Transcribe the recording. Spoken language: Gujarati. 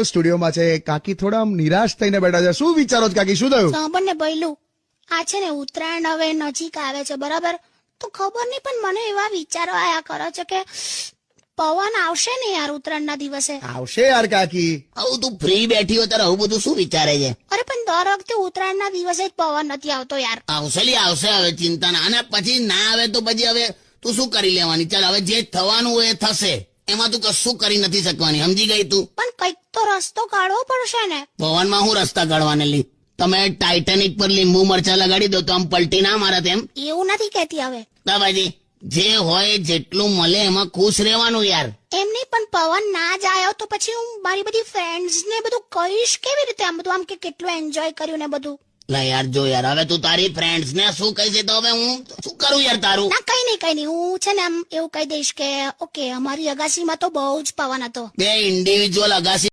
સ્ટુડિયોમાં છે કાકી થોડા આમ નિરાશ થઈને બેઠા છે. શું વિચારો છો કાકી, શું થયું? સાંભળ ને ભઈલું, આ છે ને ઉત્તરાયણ હવે નજીક આવે છે બરાબર, તો ખબર નહીં પણ મને એવા વિચારો આયા કરે છે કે પવન આવશે ને યાર ઉત્તરાયણના દિવસે. આવશે યાર કાકી. આવું તું ફ્રી બેઠી હોય ત્યારે આવું બધું શું વિચારે છે? અરે પણ દર વખતે ઉત્તરાયણના દિવસે જ પવન નથી આવતો યાર. આવશે લી આવશે, હવે ચિંતા ના. અને પછી ના આવે તો પછી હવે તું શું કરી લેવાની? ચાલ હવે જે થવાનું હોય એ થશે, એમાં તું કશું કરી નથી શકવાની, સમજી ગઈ તું? પણ કંઈક તો રસ્તો કાઢવો પડશે ને. પવનમાં હું રસ્તા કાઢવાને લી? તમે ટાઇટેનિક પર લીંબુ મરચા લગાડી દો તો આમ પલટી ના મારે તેમ? એવું નથી કહેતી હવે. બાબાજી જે હોય જેટલું મળે એમાં ખુશ રહેવાનું યાર. એમ નહીં, પણ પવન ના જ આવ્યો તો પછી હું મારી બધી ફ્રેન્ડ્સ ને બધું કહીશ કેવી રીતે? આમ બધું આમ કે કેટલું એન્જોય કર્યું ને બધું. લા યાર જો યાર, હવે તું તારી ફ્રેન્ડ્સ ને શું કહી છે તો હવે હું શું કરું યાર તારું? ના કઈ નહીં, હું છે ને આમ એવું કહી દઈશ કે ઓકે અમારી અગાસીમાં તો બહુ જ પવન હતો. બે ઇન્ડિવિજ્યુઅલ અગાસી